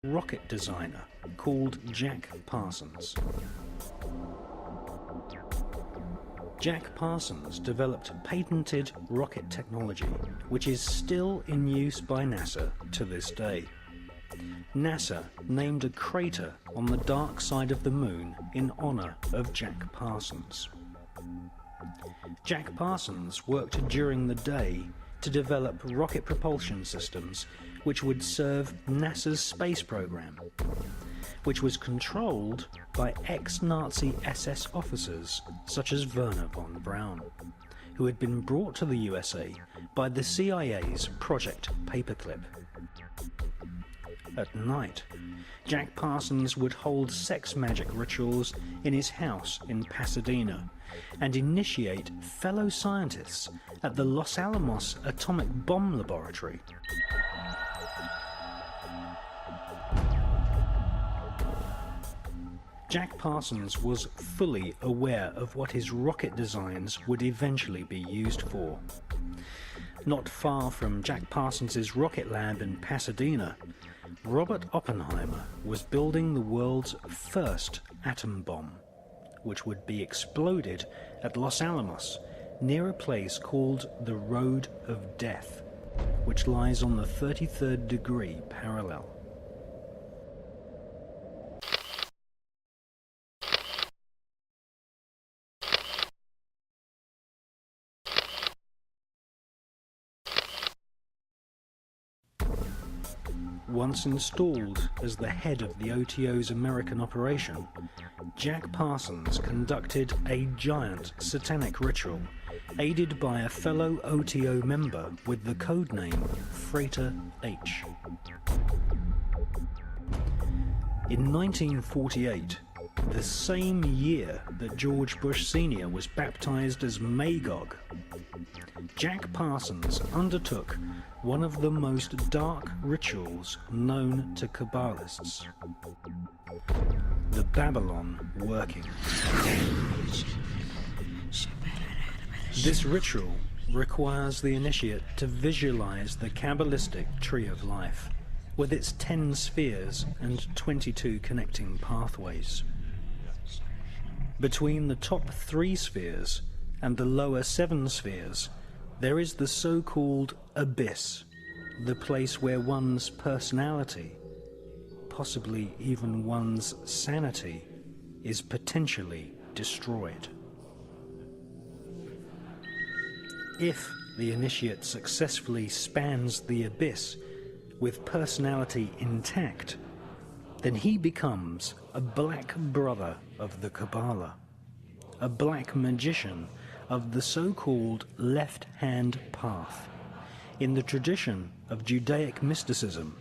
rocket designer called Jack Parsons. Jack Parsons developed patented rocket technology which is still in use by NASA to this day. NASA named a crater on the dark side of the moon in honor of Jack Parsons. Jack Parsons worked during the day to develop rocket propulsion systems which would serve NASA's space program, which was controlled by ex-Nazi SS officers such as Werner von Braun, who had been brought to the USA by the CIA's Project Paperclip. At night, Jack Parsons would hold sex magic rituals in his house in Pasadena and initiate fellow scientists at the Los Alamos Atomic Bomb Laboratory. Jack Parsons was fully aware of what his rocket designs would eventually be used for. Not far from Jack Parsons' rocket lab in Pasadena, Robert Oppenheimer was building the world's first atom bomb, which would be exploded at Los Alamos near a place called the Road of Death, which lies on the 33rd degree parallel. Once installed as the head of the OTO's American operation, Jack Parsons conducted a giant satanic ritual, aided by a fellow OTO member with the codename Freighter H. In 1948, the same year that George Bush Sr. was baptized as Magog, Jack Parsons undertook one of the most dark rituals known to Kabbalists, the Babylon working. This ritual requires the initiate to visualize the Kabbalistic tree of life, with its 10 spheres and 22 connecting pathways. Between the top 3 spheres and the lower 7 spheres, there is the so-called abyss, the place where one's personality, possibly even one's sanity, is potentially destroyed. If the initiate successfully spans the abyss with personality intact, then he becomes a black brother of the Kabbalah, a black magician of the so-called left-hand path. In the tradition of Judaic mysticism,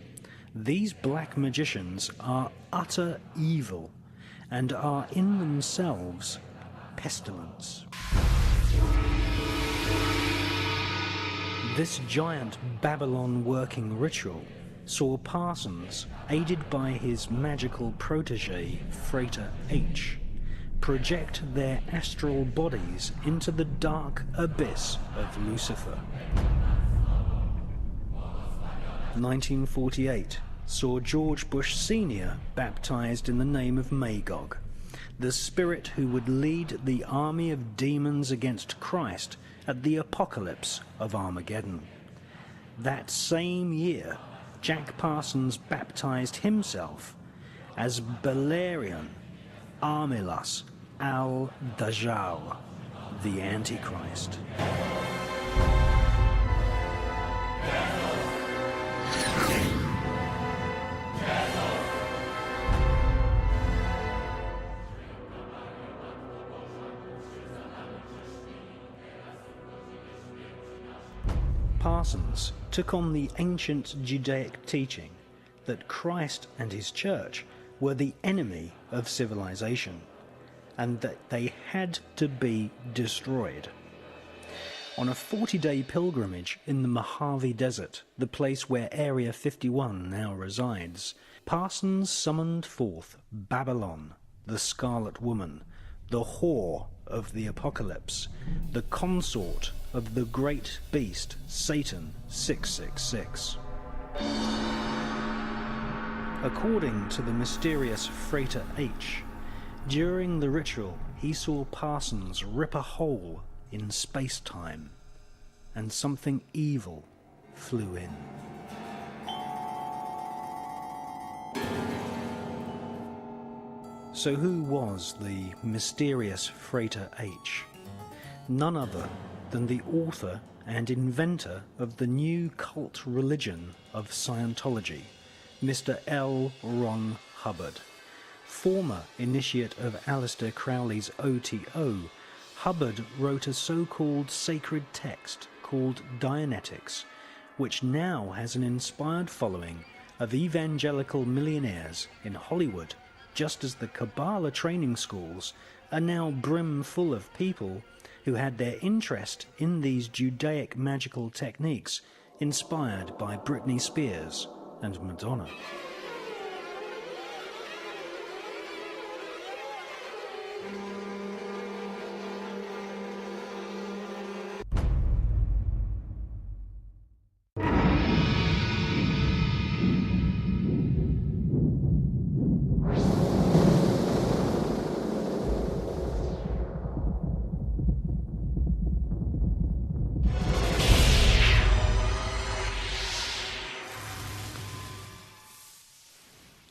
these black magicians are utter evil and are in themselves pestilence. This giant Babylon working ritual saw Parsons, aided by his magical protege, Freighter H, project their astral bodies into the dark abyss of Lucifer. 1948 saw George Bush Sr. baptized in the name of Magog, the spirit who would lead the army of demons against Christ at the apocalypse of Armageddon. That same year, Jack Parsons baptized himself as Belerion Armilas al-Dajjal, the Antichrist. Parsons took on the ancient Judaic teaching that Christ and his church were the enemy of civilization, and that they had to be destroyed. On a 40-day pilgrimage in the Mojave Desert, the place where Area 51 now resides, Parsons summoned forth Babylon, the Scarlet Woman, the whore of the apocalypse, the consort of the great beast Satan 666. According to the mysterious Freighter H, during the ritual he saw Parsons rip a hole in space-time, and something evil flew in. So who was the mysterious Freighter H? None other than the author and inventor of the new cult religion of Scientology, Mr. L. Ron Hubbard. Former initiate of Aleister Crowley's OTO, Hubbard wrote a so-called sacred text called Dianetics, which now has an inspired following of evangelical millionaires in Hollywood, just as the Kabbalah training schools are now brim full of people who had their interest in these Judaic magical techniques inspired by Britney Spears and Madonna.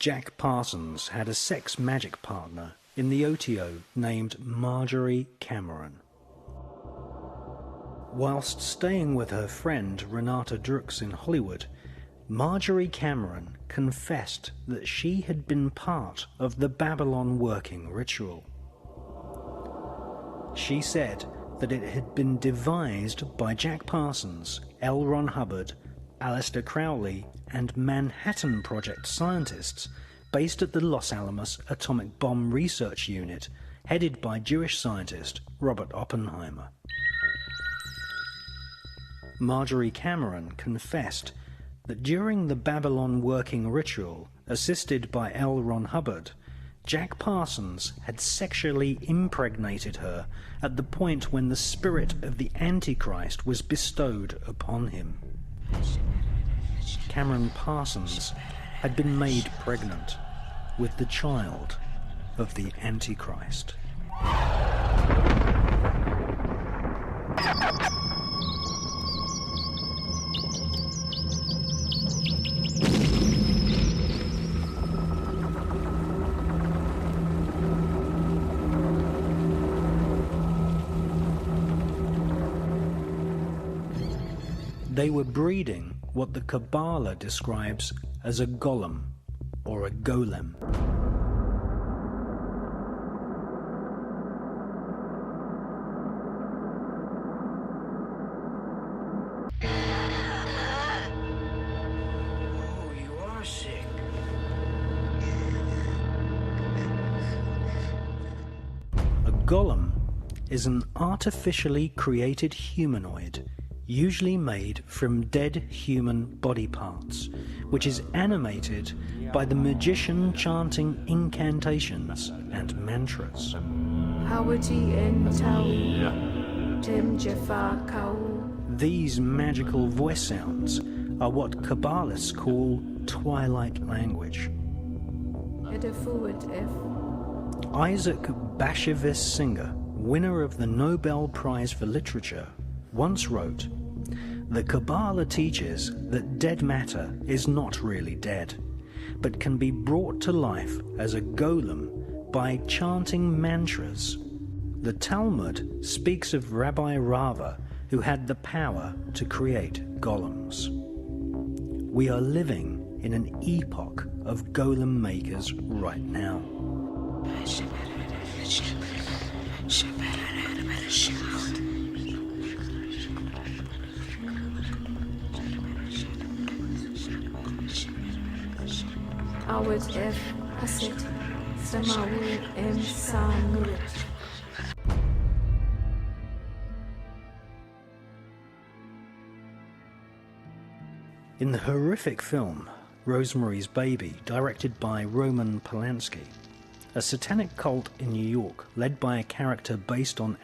Jack Parsons had a sex magic partner in the OTO named Marjorie Cameron. Whilst staying with her friend Renata Drux in Hollywood, Marjorie Cameron confessed that she had been part of the Babylon working ritual. She said that it had been devised by Jack Parsons, L. Ron Hubbard, Aleister Crowley, and Manhattan Project scientists based at the Los Alamos Atomic Bomb Research Unit, headed by Jewish scientist Robert Oppenheimer. Marjorie Cameron confessed that during the Babylon working ritual, assisted by L. Ron Hubbard, Jack Parsons had sexually impregnated her at the point when the spirit of the Antichrist was bestowed upon him. Cameron Parsons had been made pregnant with the child of the Antichrist. They were breeding what the Kabbalah describes as a golem, or a golem. Oh, you are sick. A golem is an artificially created humanoid, usually made from dead human body parts, which is animated by the magician chanting incantations and mantras. These magical voice sounds are what Kabbalists call twilight language. Isaac Bashevis Singer, winner of the Nobel Prize for Literature, once wrote, "The Kabbalah teaches that dead matter is not really dead, but can be brought to life as a golem by chanting mantras. The Talmud speaks of Rabbi Rava, who had the power to create golems. We are living in an epoch of golem makers right now." In the horrific film Rosemary's Baby, directed by Roman Polanski, a satanic cult in New York led by a character based on